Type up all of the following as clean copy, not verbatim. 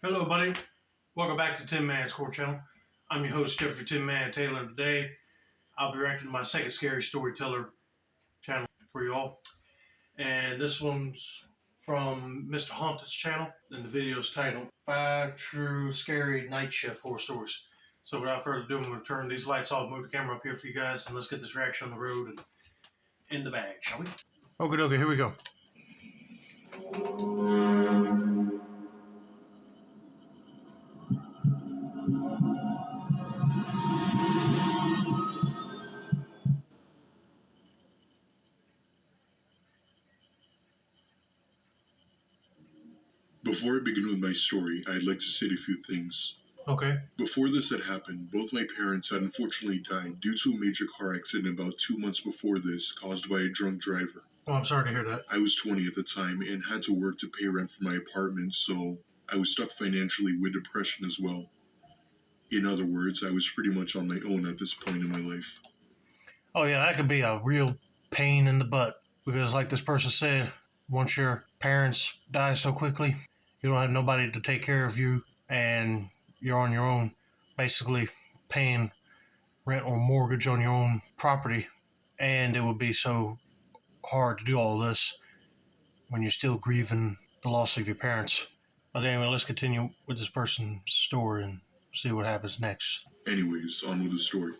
Hello, buddy. Welcome back to Tin Man's Core Channel. I'm your host, Jeffrey Tin Man Taylor, and today I'll be reacting to my second scary storyteller channel for you all. And this one's from Mr. Haunted's channel, and the video is titled 5 True Scary Night Shift Horror Stories. So without further ado, I'm going to turn these lights off, move the camera up here for you guys, and let's get this reaction on the road and in the bag, shall we? Okay, here we go. Before I begin with my story, I'd like to state a few things. Okay. Before this had happened, both my parents had unfortunately died due to a major car accident about 2 months before this, caused by a drunk driver. Oh, I'm sorry to hear that. I was 20 at the time and had to work to pay rent for my apartment, so I was stuck financially with depression as well. In other words, I was pretty much on my own at this point in my life. Oh yeah, that could be a real pain in the butt because, like this person said, once your parents die so quickly, you don't have nobody to take care of you, and you're on your own, basically paying rent or mortgage on your own property, and it would be so hard to do all this when you're still grieving the loss of your parents. But anyway, let's continue with this person's story and see what happens next. Anyways, on with the story.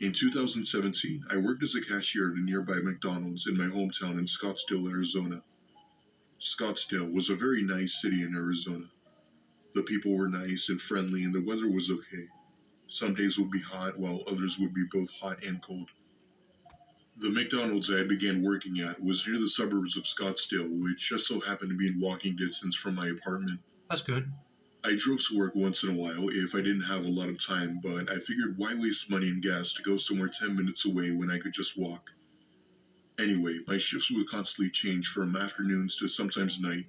In 2017, I worked as a cashier at a nearby McDonald's in my hometown in Scottsdale, Arizona. Scottsdale was a very nice city in Arizona. The people were nice and friendly, and the weather was okay. Some days would be hot, while others would be both hot and cold. The McDonald's I began working at was near the suburbs of Scottsdale, which just so happened to be in walking distance from my apartment. That's good. I drove to work once in a while if I didn't have a lot of time, but I figured why waste money and gas to go somewhere 10 minutes away when I could just walk. Anyway, my shifts would constantly change from afternoons to sometimes night.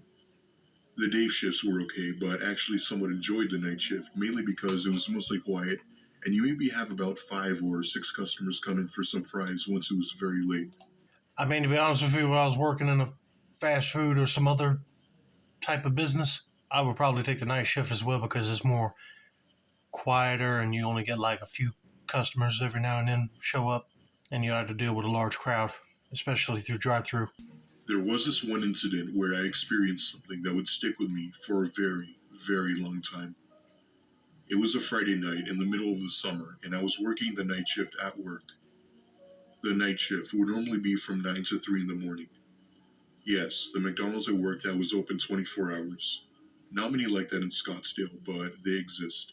The day shifts were okay, but actually somewhat enjoyed the night shift, mainly because it was mostly quiet, and you maybe have about 5 or 6 customers come in for some fries once it was very late. I mean, to be honest with you, if I was working in a fast food or some other type of business, I would probably take the night shift as well because it's more quieter and you only get like a few customers every now and then show up, and you have to deal with a large crowd, especially through drive-through. There was this one incident where I experienced something that would stick with me for a very, very long time. It was a Friday night in the middle of the summer, and I was working the night shift at work. The night shift would normally be from 9 to 3 in the morning. Yes, the McDonald's I worked at was open 24 hours. Not many like that in Scottsdale, but they exist.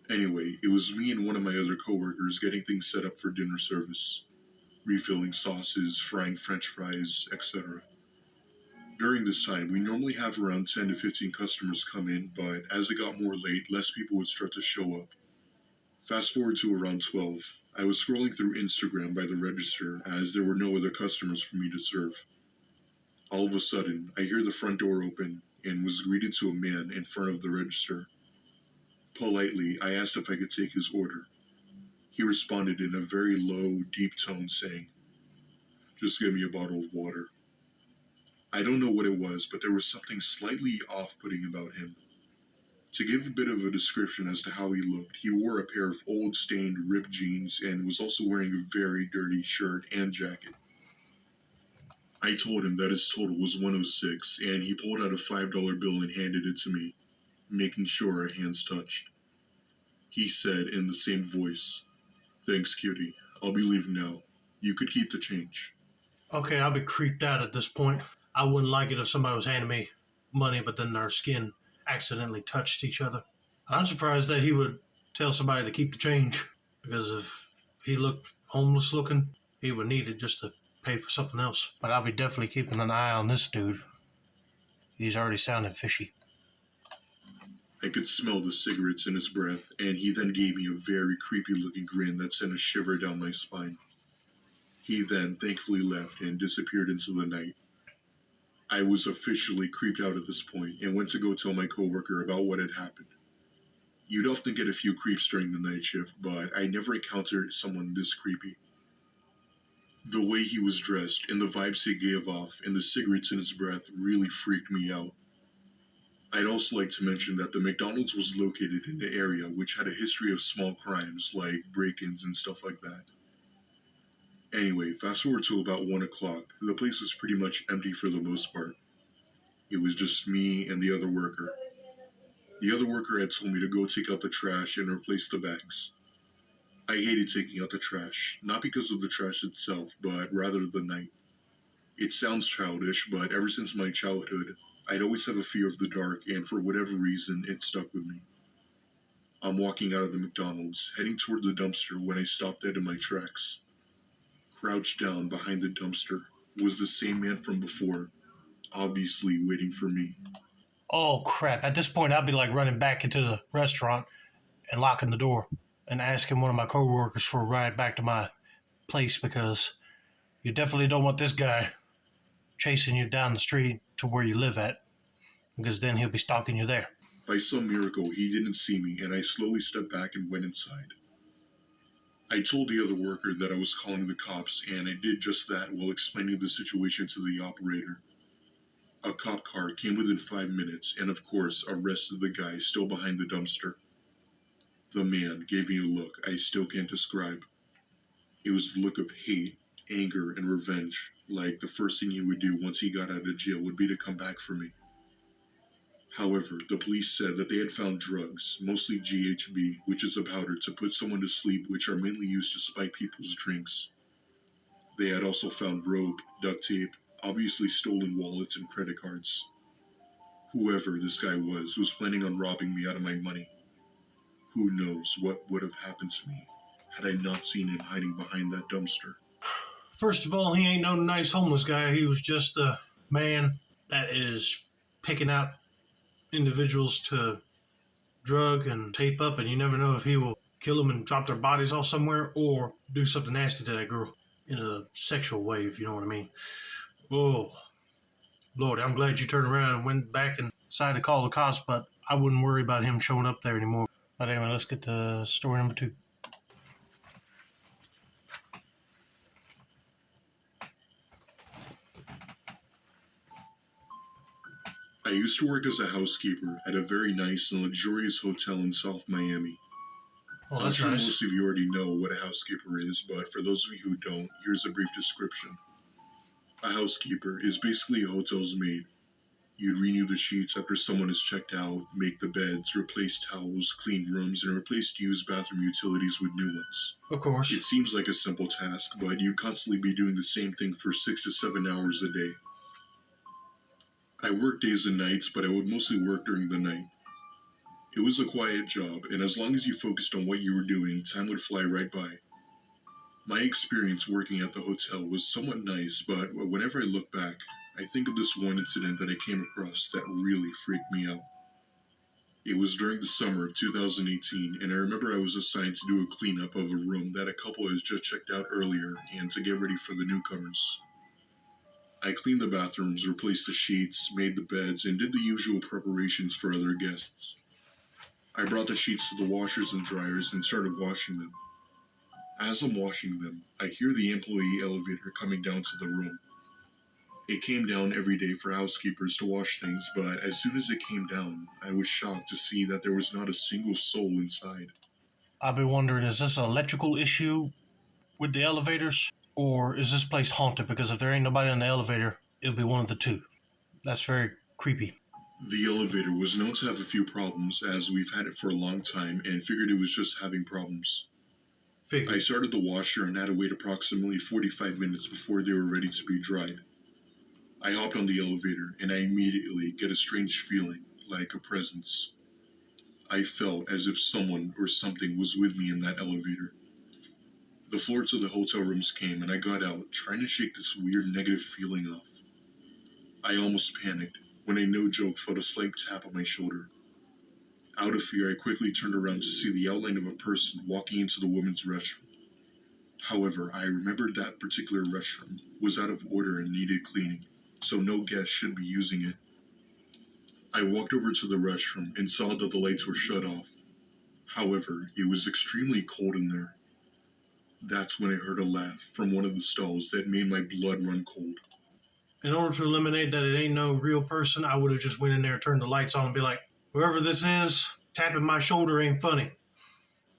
Anyway, it was me and one of my other coworkers getting things set up for dinner service, refilling sauces, frying french fries, etc. During this time, we normally have around 10 to 15 customers come in, but as it got more late, less people would start to show up. Fast forward to around 12, I was scrolling through Instagram by the register as there were no other customers for me to serve. All of a sudden, I hear the front door open and was greeted to a man in front of the register. Politely, I asked if I could take his order. He responded in a very low, deep tone saying, "Just give me a bottle of water." I don't know what it was, but there was something slightly off-putting about him. To give a bit of a description as to how he looked, he wore a pair of old, stained, ripped jeans and was also wearing a very dirty shirt and jacket. I told him that his total was 106, and he pulled out a $5 bill and handed it to me, making sure our hands touched. He said in the same voice, "Thanks, cutie. I'll be leaving now. You could keep the change." Okay, I'll be creeped out at this point. I wouldn't like it if somebody was handing me money, but then our skin accidentally touched each other. I'm surprised that he would tell somebody to keep the change, because if he looked homeless looking, he would need it just to pay for something else. But I'll be definitely keeping an eye on this dude. He's already sounding fishy. I could smell the cigarettes in his breath, and he then gave me a very creepy-looking grin that sent a shiver down my spine. He then thankfully left and disappeared into the night. I was officially creeped out at this point and went to go tell my coworker about what had happened. You'd often get a few creeps during the night shift, but I never encountered someone this creepy. The way he was dressed and the vibes he gave off and the cigarettes in his breath really freaked me out. I'd also like to mention that the McDonald's was located in the area which had a history of small crimes like break ins and stuff like that. Anyway, fast forward to about 1 o'clock, the place was pretty much empty for the most part. It was just me and the other worker. The other worker had told me to go take out the trash and replace the bags. I hated taking out the trash, not because of the trash itself, but rather the night. It sounds childish, but ever since my childhood, I'd always have a fear of the dark, and for whatever reason, it stuck with me. I'm walking out of the McDonald's, heading toward the dumpster when I stopped dead in my tracks. Crouched down behind the dumpster was the same man from before, obviously waiting for me. Oh, crap. At this point, I'd be like running back into the restaurant and locking the door and asking one of my coworkers for a ride back to my place because you definitely don't want this guy chasing you down the street to where you live at because then he'll be stalking you there. By some miracle, he didn't see me, and I slowly stepped back and went inside. I told the other worker that I was calling the cops, and I did just that while explaining the situation to the operator. A cop car came within 5 minutes and, of course, arrested the guy still behind the dumpster. The man gave me a look I still can't describe. It was the look of hate, anger, and revenge, like the first thing he would do once he got out of jail would be to come back for me. However, the police said that they had found drugs, mostly GHB, which is a powder to put someone to sleep, which are mainly used to spike people's drinks. They had also found rope, duct tape, obviously stolen wallets, and credit cards. Whoever this guy was planning on robbing me out of my money. Who knows what would have happened to me had I not seen him hiding behind that dumpster. First of all, he ain't no nice homeless guy. He was just a man that is picking out individuals to drug and tape up, and you never know if he will kill them and drop their bodies off somewhere or do something nasty to that girl in a sexual way, if you know what I mean. Oh, Lord, I'm glad you turned around and went back and decided to call the cops, but I wouldn't worry about him showing up there anymore. But anyway, let's get to story number 2. I used to work as a housekeeper at a very nice and luxurious hotel in South Miami. Oh, I'm that's sure nice. most of you already know what a housekeeper is, but for those of you who don't, here's a brief description. A housekeeper is basically a hotel's maid. You'd renew the sheets after someone is checked out, make the beds, replace towels, clean rooms, and replace used bathroom utilities with new ones. Of course. It seems like a simple task, but you'd constantly be doing the same thing for 6 to 7 hours a day. I worked days and nights, but I would mostly work during the night. It was a quiet job, and as long as you focused on what you were doing, time would fly right by. My experience working at the hotel was somewhat nice, but whenever I look back, I think of this one incident that I came across that really freaked me out. It was during the summer of 2018, and I remember I was assigned to do a cleanup of a room that a couple had just checked out earlier and to get ready for the newcomers. I cleaned the bathrooms, replaced the sheets, made the beds, and did the usual preparations for other guests. I brought the sheets to the washers and dryers and started washing them. As I'm washing them, I hear the employee elevator coming down to the room. It came down every day for housekeepers to wash things, but as soon as it came down, I was shocked to see that there was not a single soul inside. I've been wondering, is this an electrical issue with the elevators? Or is this place haunted? Because if there ain't nobody in the elevator, it'll be one of the two. That's very creepy. The elevator was known to have a few problems, as we've had it for a long time, and figured it was just having problems. I started the washer and had to wait approximately 45 minutes before they were ready to be dried. I hopped on the elevator, and I immediately get a strange feeling, like a presence. I felt as if someone or something was with me in that elevator. The floor to the hotel rooms came, and I got out, trying to shake this weird negative feeling off. I almost panicked when I no joke felt a slight tap on my shoulder. Out of fear, I quickly turned around to see the outline of a person walking into the women's restroom. However, I remembered that particular restroom was out of order and needed cleaning, so no guest should be using it. I walked over to the restroom and saw that the lights were shut off. However, it was extremely cold in there. That's when I heard a laugh from one of the stalls that made my blood run cold. in order to eliminate that it ain't no real person, I would have just went in there, turned the lights on, and be like, whoever this is, tapping my shoulder ain't funny.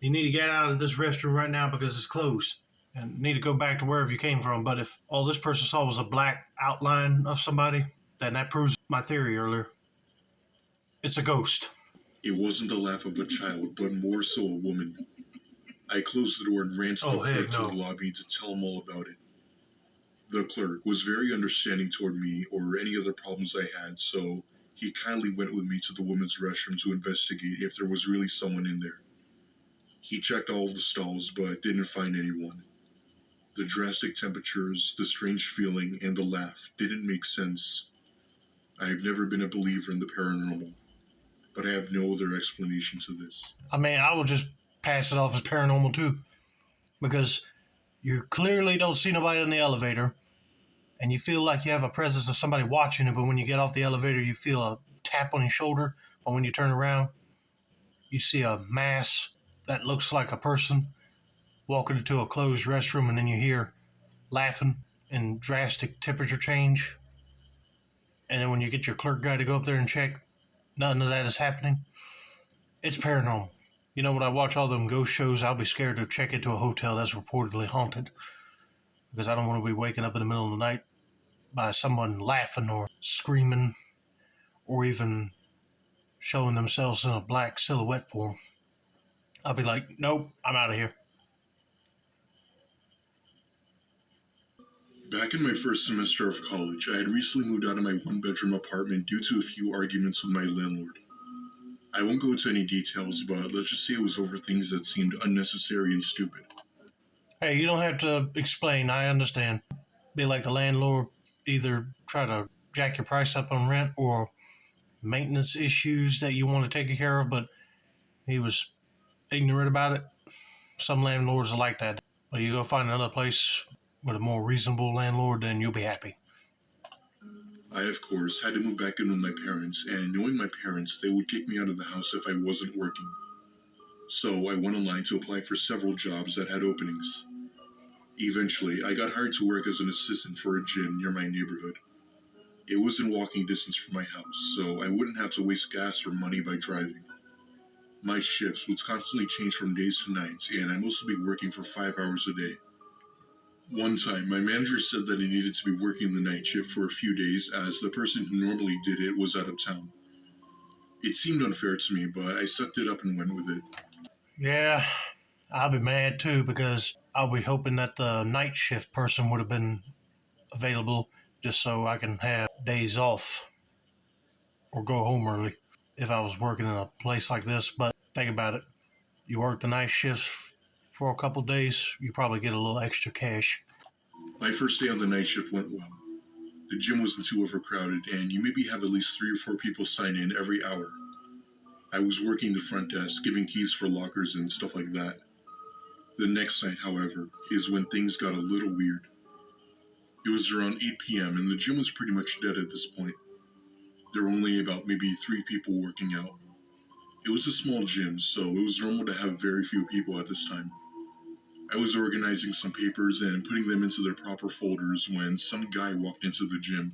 You need to get out of this restroom right now because it's closed and need to go back to wherever you came from. But if all this person saw was a black outline of somebody, then that proves my theory earlier. It's a ghost. It wasn't the laugh of a child, but more so a woman. I closed the door and ran to the clerk to the lobby to tell him all about it. The clerk was very understanding toward me or any other problems I had, so he kindly went with me to the women's restroom to investigate if there was really someone in there. He checked all of the stalls, but didn't find anyone. The drastic temperatures, the strange feeling, and the laugh didn't make sense. I have never been a believer in the paranormal, but I have no other explanation to this. I mean, I will just pass it off as paranormal too, because you clearly don't see nobody in the elevator, and you feel like you have a presence of somebody watching it, but when you get off the elevator, you feel a tap on your shoulder, but when you turn around, you see a mass that looks like a person walking into a closed restroom, and then you hear laughing and drastic temperature change. And then when you get your clerk guy to go up there and check, none of that is happening. It's paranormal. You know, when I watch all them ghost shows, I'll be scared to check into a hotel that's reportedly haunted because I don't want to be waking up in the middle of the night by someone laughing or screaming or even showing themselves in a black silhouette form. I'll be like, nope, I'm out of here. Back in my first semester of college, I had recently moved out of my one-bedroom apartment due to a few arguments with my landlord. I won't go into any details, but let's just say it was over things that seemed unnecessary and stupid. Hey, you don't have to explain. I understand. Be like the landlord, either try to jack your price up on rent or maintenance issues that you want to take care of, but he was ignorant about it. Some landlords are like that. But you go find another place with a more reasonable landlord, then you'll be happy. I, of course, had to move back in with my parents, and knowing my parents, they would kick me out of the house if I wasn't working. So I went online to apply for several jobs that had openings. Eventually, I got hired to work as an assistant for a gym near my neighborhood. It was in walking distance from my house, so I wouldn't have to waste gas or money by driving. My shifts would constantly change from days to nights, and I'd mostly be working for 5 hours a day. One time, my manager said that I needed to be working the night shift for a few days as the person who normally did it was out of town. It seemed unfair to me, but I sucked it up and went with it. Yeah, I'll be mad too because I'll be hoping that the night shift person would have been available just so I can have days off or go home early if I was working in a place like this. But think about it. You work the night shifts for a couple of days, you probably get a little extra cash. My first day on the night shift went well. The gym wasn't too overcrowded, and you maybe have at least 3 or 4 people sign in every hour. I was working the front desk, giving keys for lockers and stuff like that. The next night, however, is when things got a little weird. It was around 8 p.m., and the gym was pretty much dead at this point. There were only about maybe 3 people working out. It was a small gym, so it was normal to have very few people at this time. I was organizing some papers and putting them into their proper folders when some guy walked into the gym.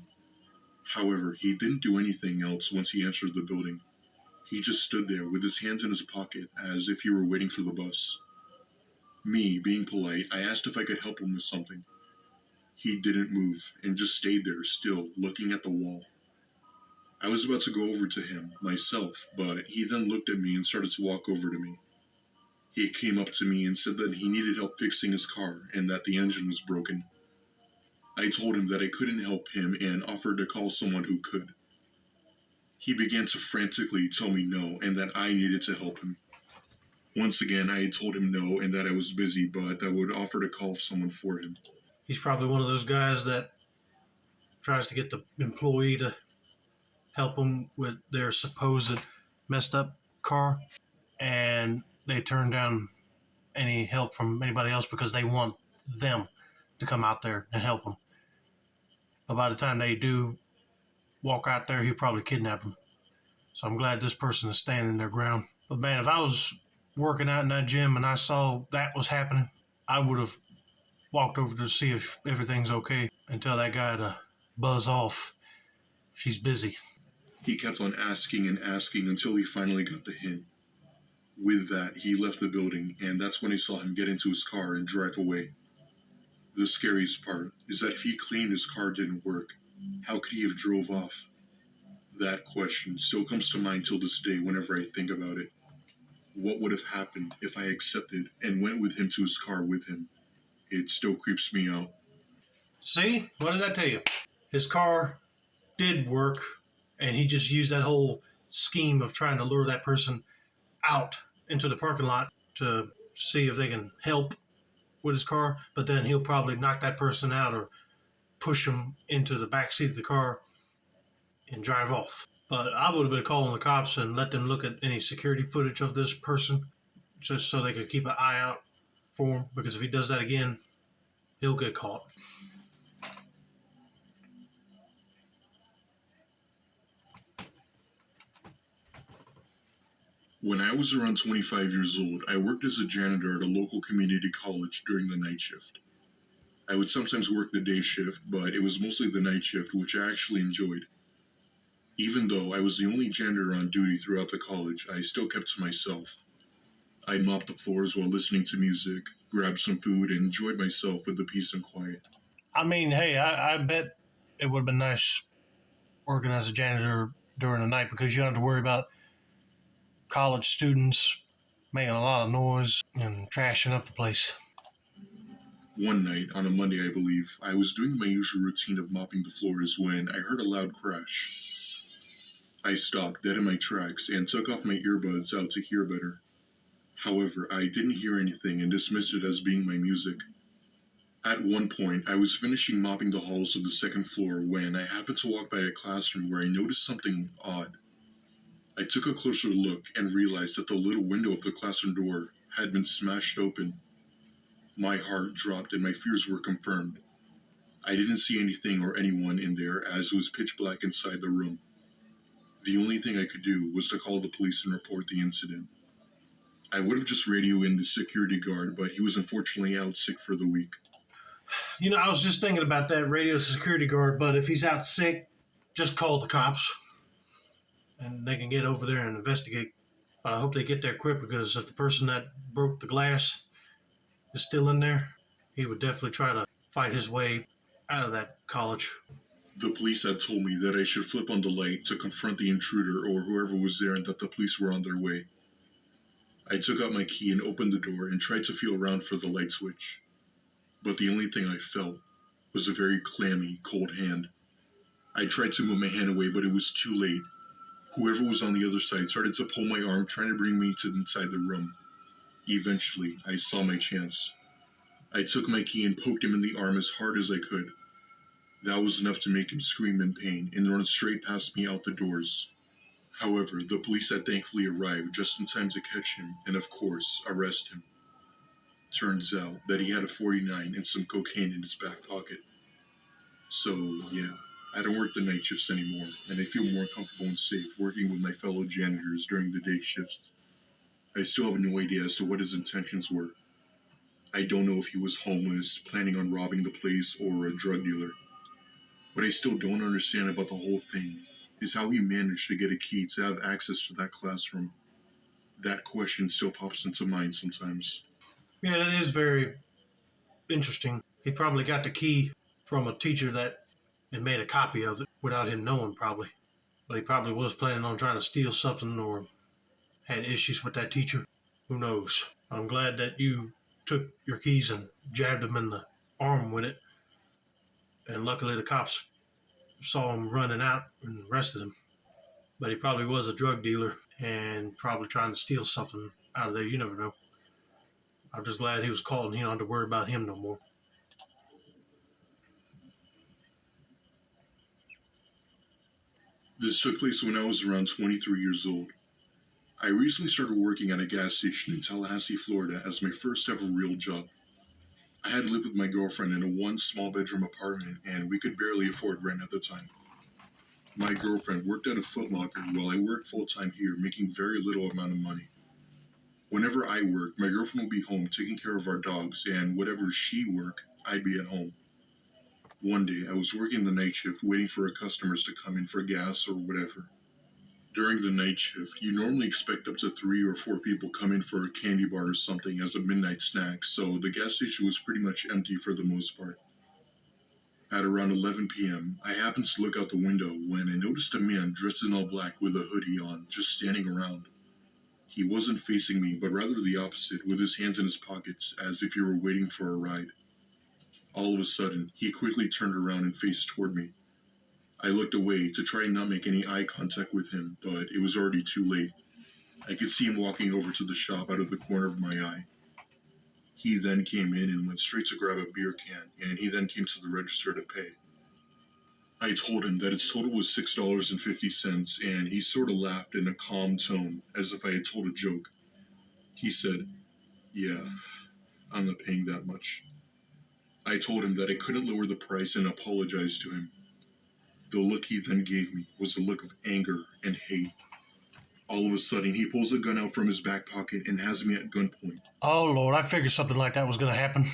However, he didn't do anything else once he entered the building. He just stood there with his hands in his pocket as if he were waiting for the bus. Me, being polite, I asked if I could help him with something. He didn't move and just stayed there still, looking at the wall. I was about to go over to him, myself, but he then looked at me and started to walk over to me. He came up to me and said that he needed help fixing his car and that the engine was broken. I told him that I couldn't help him and offered to call someone who could. He began to frantically tell me no and that I needed to help him. Once again, I had told him no and that I was busy, but I would offer to call someone for him. He's probably one of those guys that tries to get the employee to help him with their supposed messed up car, and they turn down any help from anybody else because they want them to come out there and help them. But by the time they do walk out there, he'll probably kidnap them. So I'm glad this person is standing their ground. But man, if I was working out in that gym and I saw that was happening, I would have walked over to see if everything's okay and tell that guy to buzz off. She's busy. He kept on asking and asking until he finally got the hint. With that, he left the building, and that's when I saw him get into his car and drive away. The scariest part is that if he claimed his car didn't work, how could he have drove off? That question still comes to mind till this day whenever I think about it. What would have happened if I accepted and went with him to his car with him? It still creeps me out. See? What did I tell you? His car did work, and he just used that whole scheme of trying to lure that person out into the parking lot to see if they can help with his car, but then he'll probably knock that person out or push him into the back seat of the car and drive off. But I would have been calling the cops and let them look at any security footage of this person just so they could keep an eye out for him, because if he does that again, he'll get caught. When I was around 25 years old, I worked as a janitor at a local community college during the night shift. I would sometimes work the day shift, but it was mostly the night shift, which I actually enjoyed. Even though I was the only janitor on duty throughout the college, I still kept to myself. I'd mop the floors while listening to music, grab some food, and enjoyed myself with the peace and quiet. I mean, hey, I bet it would have been nice working as a janitor during the night because you don't have to worry about college students making a lot of noise and trashing up the place. One night, on a Monday I believe, I was doing my usual routine of mopping the floors when I heard a loud crash. I stopped dead in my tracks and took off my earbuds out to hear better. However, I didn't hear anything and dismissed it as being my music. At one point, I was finishing mopping the halls of the second floor when I happened to walk by a classroom where I noticed something odd. I took a closer look and realized that the little window of the classroom door had been smashed open. My heart dropped and my fears were confirmed. I didn't see anything or anyone in there as it was pitch black inside the room. The only thing I could do was to call the police and report the incident. I would have just radioed in the security guard, but he was unfortunately out sick for the week. You know, I was just thinking about that radio security guard, but if he's out sick, just call the cops and they can get over there and investigate. But I hope they get there quick because if the person that broke the glass is still in there, he would definitely try to fight his way out of that college. The police had told me that I should flip on the light to confront the intruder or whoever was there and that the police were on their way. I took out my key and opened the door and tried to feel around for the light switch. But the only thing I felt was a very clammy, cold hand. I tried to move my hand away, but it was too late. Whoever was on the other side started to pull my arm, trying to bring me to inside the room. Eventually, I saw my chance. I took my key and poked him in the arm as hard as I could. That was enough to make him scream in pain and run straight past me out the doors. However, the police had thankfully arrived just in time to catch him and, of course, arrest him. Turns out that he had a 49 and some cocaine in his back pocket. So, yeah, I don't work the night shifts anymore, and I feel more comfortable and safe working with my fellow janitors during the day shifts. I still have no idea as to what his intentions were. I don't know if he was homeless, planning on robbing the place, or a drug dealer. What I still don't understand about the whole thing is how he managed to get a key to have access to that classroom. That question still pops into mind sometimes. Yeah, that is very interesting. He probably got the key from a teacher that and made a copy of it without him knowing, probably. But he probably was planning on trying to steal something or had issues with that teacher. Who knows? I'm glad that you took your keys and jabbed him in the arm with it. And luckily the cops saw him running out and arrested him. But he probably was a drug dealer and probably trying to steal something out of there. You never know. I'm just glad he was caught and he don't have to worry about him no more. This took place when I was around 23 years old. I recently started working at a gas station in Tallahassee, Florida as my first ever real job. I had lived with my girlfriend in a one small bedroom apartment and we could barely afford rent at the time. My girlfriend worked at a Foot Locker while I worked full time here, making very little amount of money. Whenever I worked, my girlfriend would be home taking care of our dogs, and whatever she worked, I'd be at home. One day, I was working the night shift waiting for customers to come in for gas or whatever. During the night shift, you normally expect up to 3 or 4 people come in for a candy bar or something as a midnight snack, so the gas station was pretty much empty for the most part. At around 11 p.m., I happened to look out the window when I noticed a man dressed in all black with a hoodie on just standing around. He wasn't facing me, but rather the opposite, with his hands in his pockets, as if he were waiting for a ride. All of a sudden, he quickly turned around and faced toward me. I looked away to try and not make any eye contact with him, but it was already too late. I could see him walking over to the shop out of the corner of my eye. He then came in and went straight to grab a beer can, and he then came to the register to pay. I told him that its total was $6.50, and he sort of laughed in a calm tone, as if I had told a joke. He said, "Yeah, I'm not paying that much." I told him that I couldn't lower the price and apologized to him. The look he then gave me was a look of anger and hate. All of a sudden, he pulls a gun out from his back pocket and has me at gunpoint. Oh, Lord, I figured something like that was going to happen.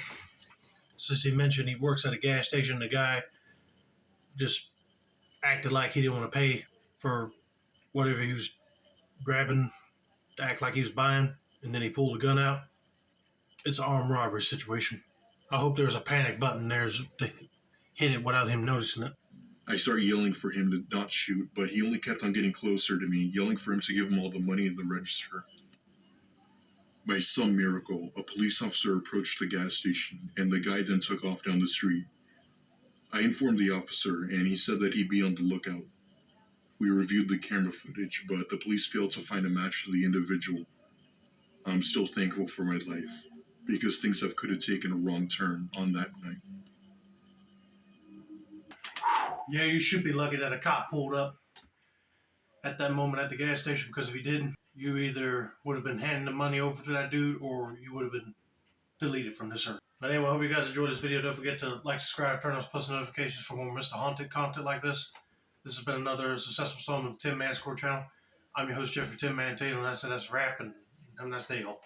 Since he mentioned he works at a gas station, the guy just acted like he didn't want to pay for whatever he was grabbing to act like he was buying, and then he pulled the gun out. It's an armed robbery situation. I hope there's a panic button there to hit it without him noticing it. I start yelling for him to not shoot, but he only kept on getting closer to me, yelling for him to give him all the money in the register. By some miracle, a police officer approached the gas station, and the guy then took off down the street. I informed the officer, and he said that he'd be on the lookout. We reviewed the camera footage, but the police failed to find a match to the individual. I'm still thankful for my life, because things could have taken a wrong turn on that night. Yeah, you should be lucky that a cop pulled up at that moment at the gas station, because if he didn't, you either would have been handing the money over to that dude or you would have been deleted from this earth. But anyway, I hope you guys enjoyed this video. Don't forget to like, subscribe, turn on post notifications for more Mr. Haunted content like this. This has been another successful installment of the Tin Man Score channel. I'm your host, Jeffrey Tin Man Tatum, and that's a wrap, and have a nice day, y'all.